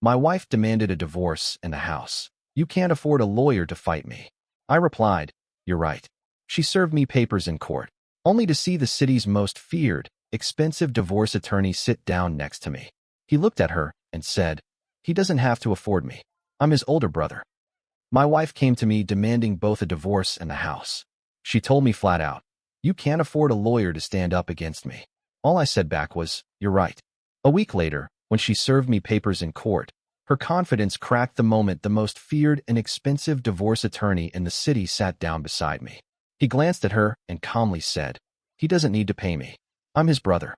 My wife demanded a divorce in the house. You can't afford a lawyer to fight me. I replied, you're right. She served me papers in court, only to see the city's most feared, expensive divorce attorney sit down next to me. He looked at her and said, he doesn't have to afford me. I'm his older brother. My wife came to me demanding both a divorce and the house. She told me flat out, you can't afford a lawyer to stand up against me. All I said back was, you're right. A week later, when she served me papers in court, her confidence cracked the moment the most feared and expensive divorce attorney in the city sat down beside me. He glanced at her and calmly said, he doesn't need to pay me. I'm his brother.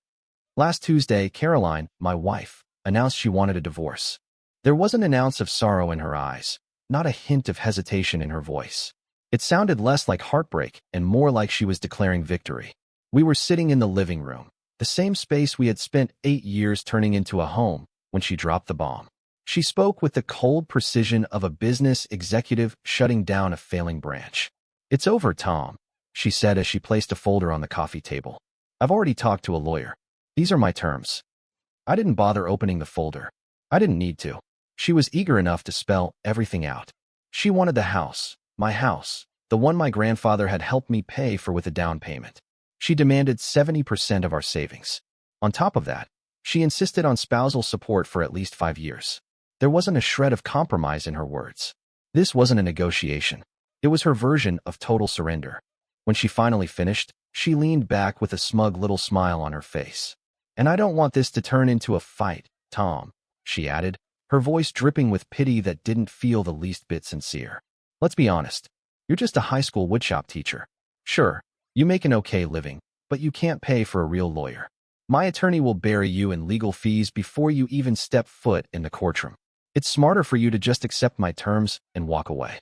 Last Tuesday, Caroline, my wife, announced she wanted a divorce. There wasn't an ounce of sorrow in her eyes, not a hint of hesitation in her voice. It sounded less like heartbreak and more like she was declaring victory. We were sitting in the living room, the same space we had spent 8 years turning into a home, when she dropped the bomb. She spoke with the cold precision of a business executive shutting down a failing branch. It's over, Tom, she said as she placed a folder on the coffee table. I've already talked to a lawyer. These are my terms. I didn't bother opening the folder. I didn't need to. She was eager enough to spell everything out. She wanted the house, my house, the one my grandfather had helped me pay for with a down payment. She demanded 70% of our savings. On top of that, she insisted on spousal support for at least 5 years. There wasn't a shred of compromise in her words. This wasn't a negotiation. It was her version of total surrender. When she finally finished, she leaned back with a smug little smile on her face. And I don't want this to turn into a fight, Tom, she added, her voice dripping with pity that didn't feel the least bit sincere. Let's be honest. You're just a high school woodshop teacher. Sure, you make an okay living, but you can't pay for a real lawyer. My attorney will bury you in legal fees before you even step foot in the courtroom. It's smarter for you to just accept my terms and walk away.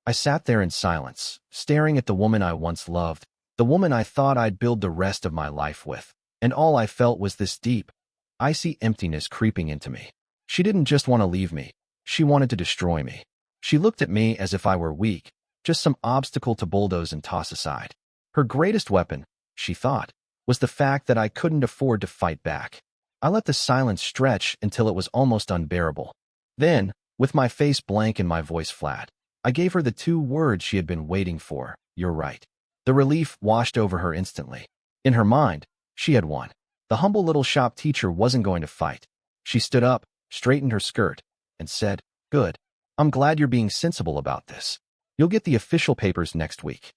I sat there in silence, staring at the woman I once loved, the woman I thought I'd build the rest of my life with, and all I felt was this deep, icy emptiness creeping into me. She didn't just want to leave me. She wanted to destroy me. She looked at me as if I were weak, just some obstacle to bulldoze and toss aside. Her greatest weapon, she thought, was the fact that I couldn't afford to fight back. I let the silence stretch until it was almost unbearable. Then, with my face blank and my voice flat, I gave her the 2 words she had been waiting for, you're right. The relief washed over her instantly. In her mind, she had won. The humble little shop teacher wasn't going to fight. She stood up, straightened her skirt, and said, good. I'm glad you're being sensible about this. You'll get the official papers next week.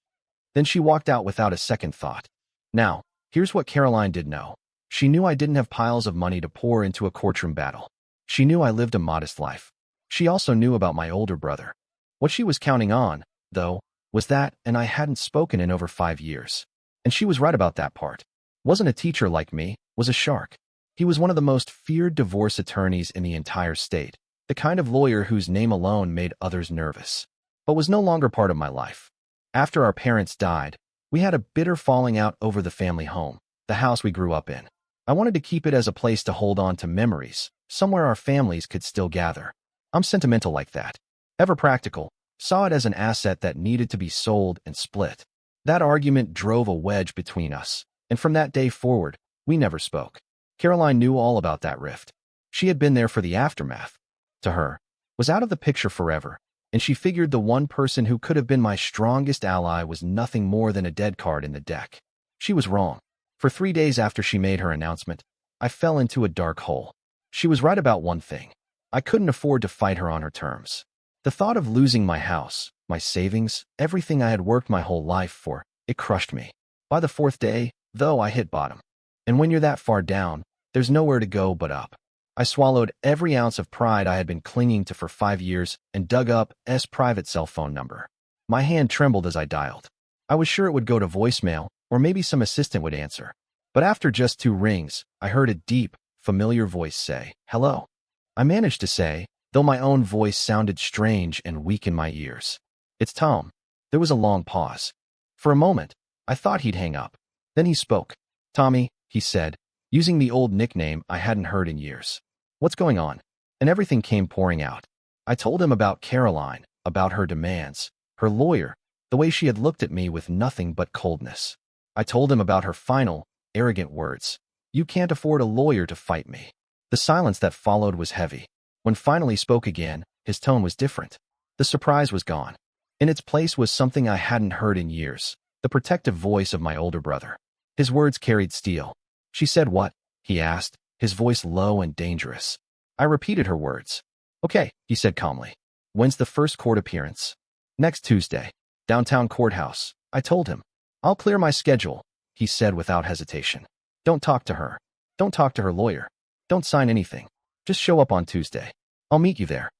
Then she walked out without a second thought. Now, here's what Caroline did know. She knew I didn't have piles of money to pour into a courtroom battle. She knew I lived a modest life. She also knew about my older brother. What she was counting on, though, was that, and I hadn't spoken in over 5 years. And she was right about that part. Wasn't a teacher like me, was a shark. He was one of the most feared divorce attorneys in the entire state, the kind of lawyer whose name alone made others nervous, but was no longer part of my life. After our parents died, we had a bitter falling out over the family home, the house we grew up in. I wanted to keep it as a place to hold on to memories, somewhere our families could still gather. I'm sentimental like that. Ever practical, saw it as an asset that needed to be sold and split. That argument drove a wedge between us, and from that day forward, we never spoke. Caroline knew all about that rift. She had been there for the aftermath. To her, was out of the picture forever, and she figured the one person who could have been my strongest ally was nothing more than a dead card in the deck. She was wrong. For 3 days after she made her announcement, I fell into a dark hole. She was right about one thing. I couldn't afford to fight her on her terms. The thought of losing my house, my savings, everything I had worked my whole life for, it crushed me. By the 4th day, though, I hit bottom. And when you're that far down, there's nowhere to go but up. I swallowed every ounce of pride I had been clinging to for 5 years and dug up S' private cell phone number. My hand trembled as I dialed. I was sure it would go to voicemail, or maybe some assistant would answer. But after just 2 rings, I heard a deep, familiar voice say, hello. I managed to say, though my own voice sounded strange and weak in my ears. It's Tom. There was a long pause. For a moment, I thought he'd hang up. Then he spoke. Tommy, he said, using the old nickname I hadn't heard in years. What's going on? And everything came pouring out. I told him about Caroline, about her demands, her lawyer, the way she had looked at me with nothing but coldness. I told him about her final, arrogant words. You can't afford a lawyer to fight me. The silence that followed was heavy. When finally spoke again, his tone was different. The surprise was gone. In its place was something I hadn't heard in years, the protective voice of my older brother. His words carried steel. "She said what?" he asked, his voice low and dangerous. I repeated her words. "Okay," he said calmly. "When's the first court appearance?" "Next Tuesday. Downtown courthouse," I told him. "I'll clear my schedule," he said without hesitation. "Don't talk to her. Don't talk to her lawyer. Don't sign anything. Just show up on Tuesday. I'll meet you there."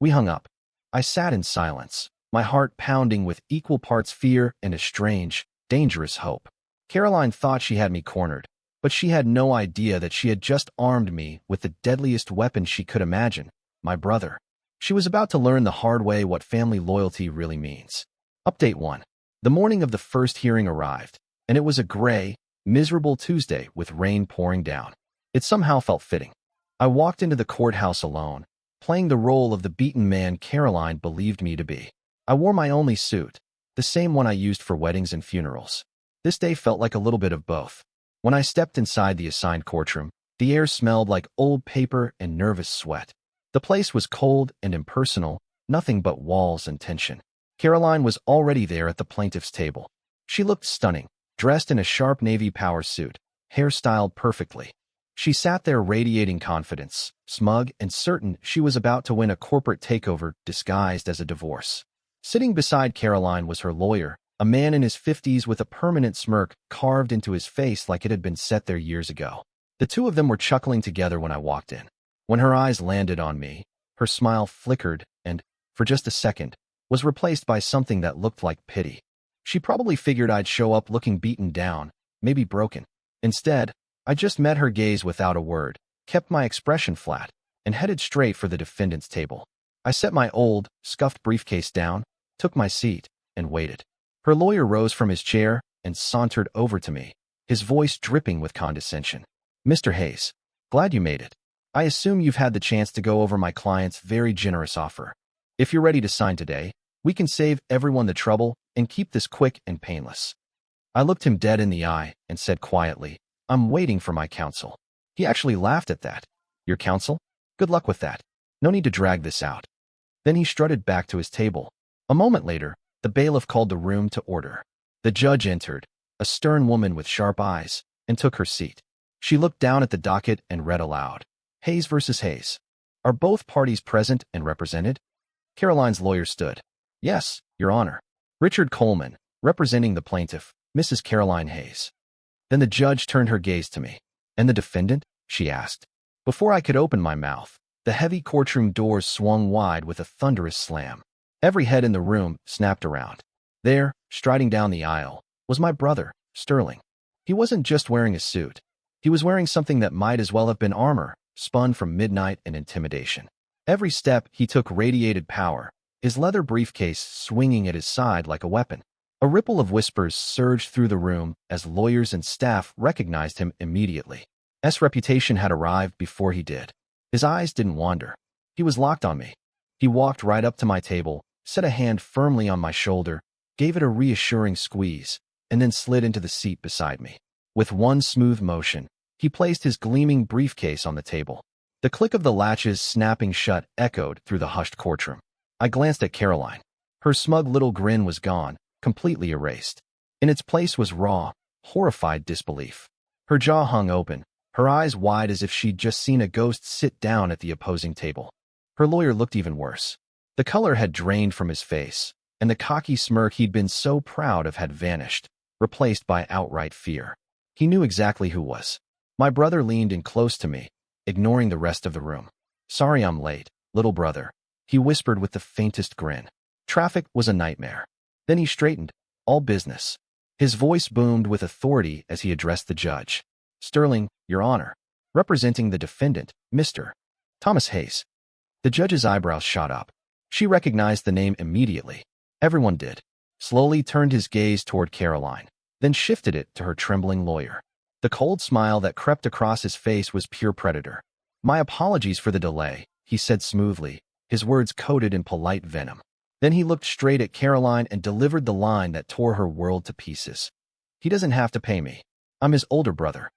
We hung up. I sat in silence, my heart pounding with equal parts fear and a strange, dangerous hope. Caroline thought she had me cornered, but she had no idea that she had just armed me with the deadliest weapon she could imagine, my brother. She was about to learn the hard way what family loyalty really means. Update 1. The morning of the first hearing arrived, and it was a gray, miserable Tuesday with rain pouring down. It somehow felt fitting. I walked into the courthouse alone, playing the role of the beaten man Caroline believed me to be. I wore my only suit, the same one I used for weddings and funerals. This day felt like a little bit of both. When I stepped inside the assigned courtroom, the air smelled like old paper and nervous sweat. The place was cold and impersonal, nothing but walls and tension. Caroline was already there at the plaintiff's table. She looked stunning, dressed in a sharp navy power suit, hair styled perfectly. She sat there radiating confidence, smug and certain she was about to win a corporate takeover disguised as a divorce. Sitting beside Caroline was her lawyer, a man in his 50s with a permanent smirk carved into his face like it had been set there years ago. The two of them were chuckling together when I walked in. When her eyes landed on me, her smile flickered and, for just a second, was replaced by something that looked like pity. She probably figured I'd show up looking beaten down, maybe broken. Instead, I just met her gaze without a word, kept my expression flat, and headed straight for the defendant's table. I set my old, scuffed briefcase down, took my seat, and waited. Her lawyer rose from his chair and sauntered over to me, his voice dripping with condescension. "Mr. Hayes, glad you made it. I assume you've had the chance to go over my client's very generous offer. If you're ready to sign today, we can save everyone the trouble and keep this quick and painless." I looked him dead in the eye and said quietly, "I'm waiting for my counsel." He actually laughed at that. "Your counsel? Good luck with that. No need to drag this out." Then he strutted back to his table. A moment later, the bailiff called the room to order. The judge entered, a stern woman with sharp eyes, and took her seat. She looked down at the docket and read aloud. "Hayes versus Hayes. Are both parties present and represented?" Caroline's lawyer stood. "Yes, Your Honor. Richard Coleman, representing the plaintiff, Mrs. Caroline Hayes." Then the judge turned her gaze to me. "And the defendant?" she asked. Before I could open my mouth, the heavy courtroom doors swung wide with a thunderous slam. Every head in the room snapped around. There, striding down the aisle, was my brother, Sterling. He wasn't just wearing a suit. He was wearing something that might as well have been armor, spun from midnight and intimidation. Every step he took radiated power, his leather briefcase swinging at his side like a weapon. A ripple of whispers surged through the room as lawyers and staff recognized him immediately. S. reputation had arrived before he did. His eyes didn't wander. He was locked on me. He walked right up to my table, set a hand firmly on my shoulder, gave it a reassuring squeeze, and then slid into the seat beside me. With one smooth motion, he placed his gleaming briefcase on the table. The click of the latches snapping shut echoed through the hushed courtroom. I glanced at Caroline. Her smug little grin was gone, completely erased. In its place was raw, horrified disbelief. Her jaw hung open, her eyes wide as if she'd just seen a ghost sit down at the opposing table. Her lawyer looked even worse. The color had drained from his face, and the cocky smirk he'd been so proud of had vanished, replaced by outright fear. He knew exactly who was. My brother leaned in close to me, ignoring the rest of the room. "Sorry I'm late, little brother," he whispered with the faintest grin. "Traffic was a nightmare." Then he straightened, all business. His voice boomed with authority as he addressed the judge. "Sterling, Your Honor, representing the defendant, Mr. Thomas Hayes." The judge's eyebrows shot up. She recognized the name immediately. Everyone did. Slowly turned his gaze toward Caroline, then shifted it to her trembling lawyer. The cold smile that crept across his face was pure predator. "My apologies for the delay," he said smoothly, his words coated in polite venom. Then he looked straight at Caroline and delivered the line that tore her world to pieces. "He doesn't have to pay me. I'm his older brother."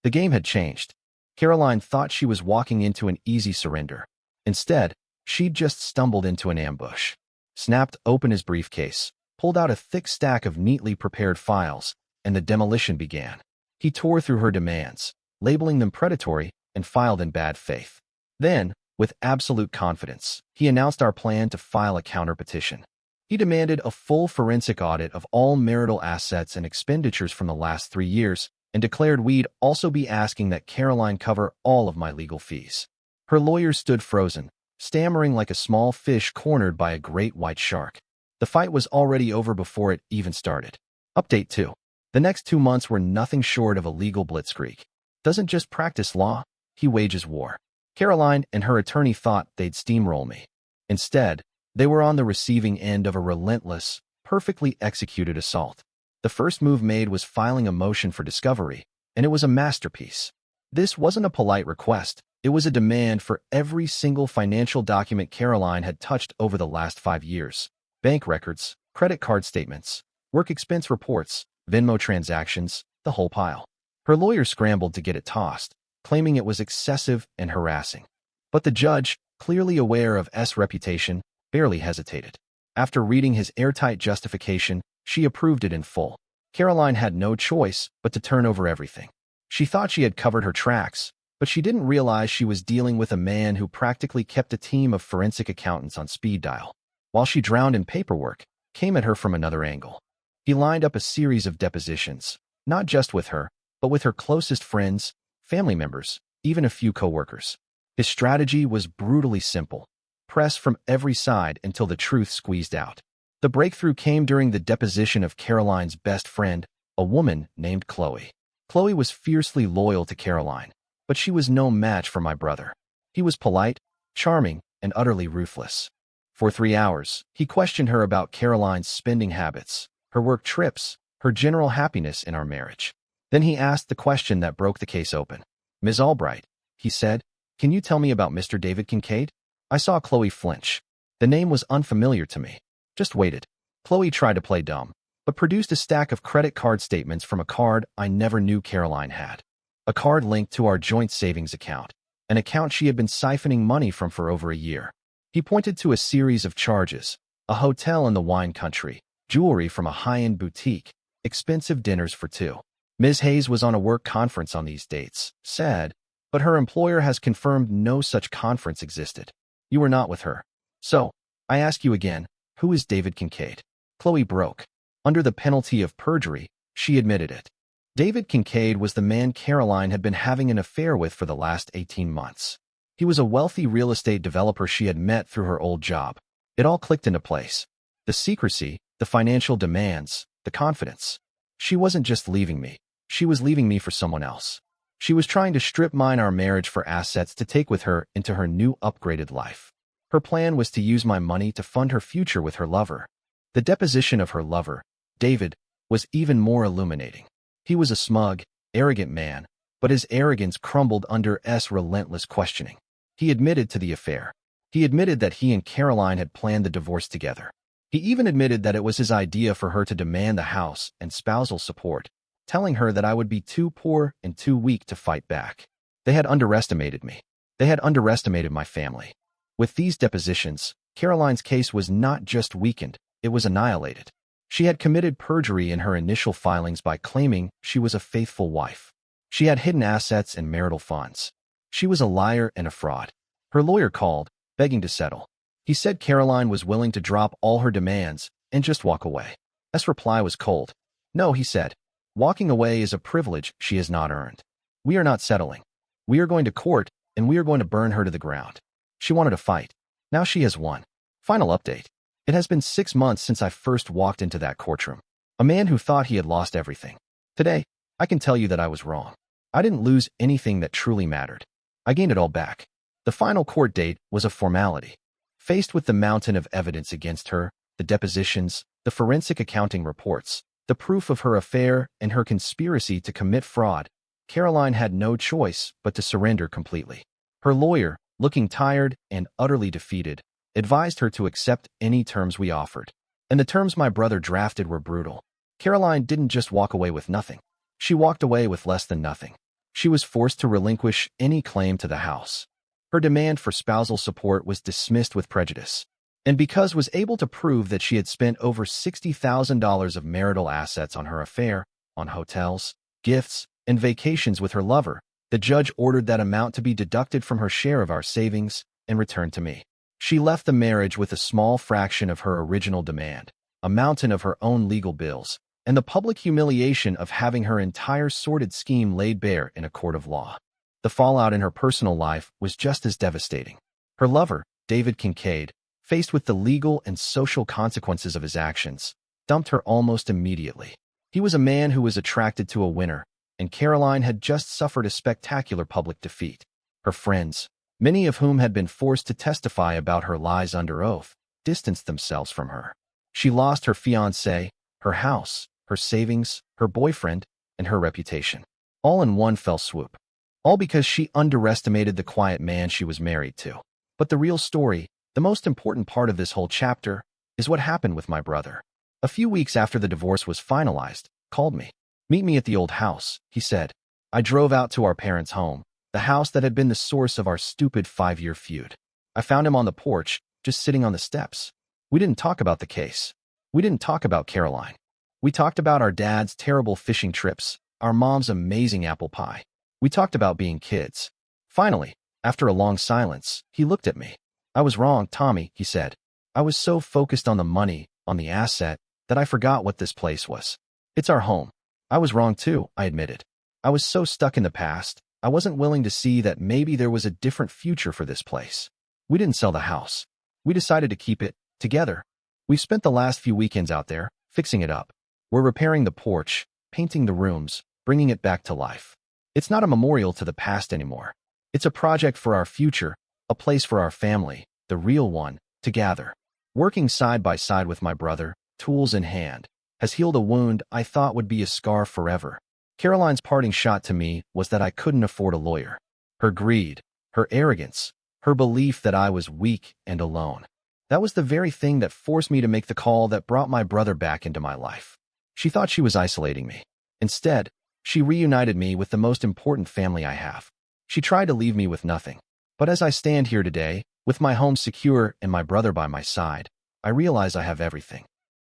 The game had changed. Caroline thought she was walking into an easy surrender. Instead, she'd just stumbled into an ambush, snapped open his briefcase, pulled out a thick stack of neatly prepared files, and the demolition began. He tore through her demands, labeling them predatory and filed in bad faith. Then, with absolute confidence, he announced our plan to file a counterpetition. He demanded a full forensic audit of all marital assets and expenditures from the last 3 years, and declared we'd also be asking that Caroline cover all of my legal fees. Her lawyer stood frozen, stammering like a small fish cornered by a great white shark. The fight was already over before it even started. Update 2. The next 2 months were nothing short of a legal blitzkrieg. Doesn't just practice law, he wages war. Caroline and her attorney thought they'd steamroll me. Instead, they were on the receiving end of a relentless, perfectly executed assault. The first move made was filing a motion for discovery, and it was a masterpiece. This wasn't a polite request. It was a demand for every single financial document Caroline had touched over the last 5 years. Bank records, credit card statements, work expense reports, Venmo transactions, the whole pile. Her lawyer scrambled to get it tossed, claiming it was excessive and harassing. But the judge, clearly aware of S' reputation, barely hesitated. After reading his airtight justification, she approved it in full. Caroline had no choice but to turn over everything. She thought she had covered her tracks, but she didn't realize she was dealing with a man who practically kept a team of forensic accountants on speed dial. While she drowned in paperwork, came at her from another angle. He lined up a series of depositions, not just with her, but with her closest friends, family members, even a few co-workers. His strategy was brutally simple. Press from every side until the truth squeezed out. The breakthrough came during the deposition of Caroline's best friend, a woman named Chloe. Chloe was fiercely loyal to Caroline, but she was no match for my brother. He was polite, charming, and utterly ruthless. For 3 hours, he questioned her about Caroline's spending habits, her work trips, her general happiness in our marriage. Then he asked the question that broke the case open. "Ms. Albright," he said, "can you tell me about Mr. David Kincaid?" I saw Chloe flinch. The name was unfamiliar to me. Just waited. Chloe tried to play dumb, but produced a stack of credit card statements from a card I never knew Caroline had. A card linked to our joint savings account, an account she had been siphoning money from for over a year. He pointed to a series of charges, a hotel in the wine country, jewelry from a high-end boutique, expensive dinners for 2. Ms. Hayes was on a work conference on these dates, said, but her employer has confirmed no such conference existed. You were not with her. So, I ask you again, who is David Kincaid? Chloe broke. Under the penalty of perjury, she admitted it. David Kincaid was the man Caroline had been having an affair with for the last 18 months. He was a wealthy real estate developer she had met through her old job. It all clicked into place. The secrecy, the financial demands, the confidence. She wasn't just leaving me. She was leaving me for someone else. She was trying to strip mine our marriage for assets to take with her into her new upgraded life. Her plan was to use my money to fund her future with her lover. The deposition of her lover, David, was even more illuminating. He was a smug, arrogant man, but his arrogance crumbled under S' relentless questioning. He admitted to the affair. He admitted that he and Caroline had planned the divorce together. He even admitted that it was his idea for her to demand the house and spousal support, telling her that I would be too poor and too weak to fight back. They had underestimated me. They had underestimated my family. With these depositions, Caroline's case was not just weakened, it was annihilated. She had committed perjury in her initial filings by claiming she was a faithful wife. She had hidden assets and marital funds. She was a liar and a fraud. Her lawyer called, begging to settle. He said Caroline was willing to drop all her demands and just walk away. S' reply was cold. No, he said. Walking away is a privilege she has not earned. We are not settling. We are going to court, and we are going to burn her to the ground. She wanted a fight. Now she has won. Final update. It has been 6 months since I first walked into that courtroom. A man who thought he had lost everything. Today, I can tell you that I was wrong. I didn't lose anything that truly mattered. I gained it all back. The final court date was a formality. Faced with the mountain of evidence against her, the depositions, the forensic accounting reports, the proof of her affair and her conspiracy to commit fraud, Caroline had no choice but to surrender completely. Her lawyer, looking tired and utterly defeated, advised her to accept any terms we offered. And the terms my brother drafted were brutal. Caroline didn't just walk away with nothing. She walked away with less than nothing. She was forced to relinquish any claim to the house. Her demand for spousal support was dismissed with prejudice. And because was able to prove that she had spent over $60,000 of marital assets on her affair, on hotels, gifts, and vacations with her lover, the judge ordered that amount to be deducted from her share of our savings and returned to me. She left the marriage with a small fraction of her original demand, a mountain of her own legal bills, and the public humiliation of having her entire sordid scheme laid bare in a court of law. The fallout in her personal life was just as devastating. Her lover, David Kincaid, faced with the legal and social consequences of his actions, dumped her almost immediately. He was a man who was attracted to a winner, and Caroline had just suffered a spectacular public defeat. Her friends, many of whom had been forced to testify about her lies under oath, distanced themselves from her. She lost her fiancé, her house, her savings, her boyfriend, and her reputation, all in one fell swoop. All because she underestimated the quiet man she was married to. But the real story, the most important part of this whole chapter, is what happened with my brother. A few weeks after the divorce was finalized, called me. "Meet me at the old house," he said. I drove out to our parents' home, the house that had been the source of our stupid 5-year feud. I found him on the porch, just sitting on the steps. We didn't talk about the case. We didn't talk about Caroline. We talked about our dad's terrible fishing trips, our mom's amazing apple pie. We talked about being kids. Finally, after a long silence, he looked at me. "I was wrong, Tommy," he said. "I was so focused on the money, on the asset, that I forgot what this place was. It's our home." "I was wrong too," I admitted. "I was so stuck in the past, I wasn't willing to see that maybe there was a different future for this place." We didn't sell the house. We decided to keep it, together. We've spent the last few weekends out there, fixing it up. We're repairing the porch, painting the rooms, bringing it back to life. It's not a memorial to the past anymore. It's a project for our future, a place for our family, the real one, to gather. Working side by side with my brother, tools in hand, has healed a wound I thought would be a scar forever. Caroline's parting shot to me was that I couldn't afford a lawyer. Her greed, her arrogance, her belief that I was weak and alone. That was the very thing that forced me to make the call that brought my brother back into my life. She thought she was isolating me. Instead, she reunited me with the most important family I have. She tried to leave me with nothing. But as I stand here today, with my home secure and my brother by my side, I realize I have everything.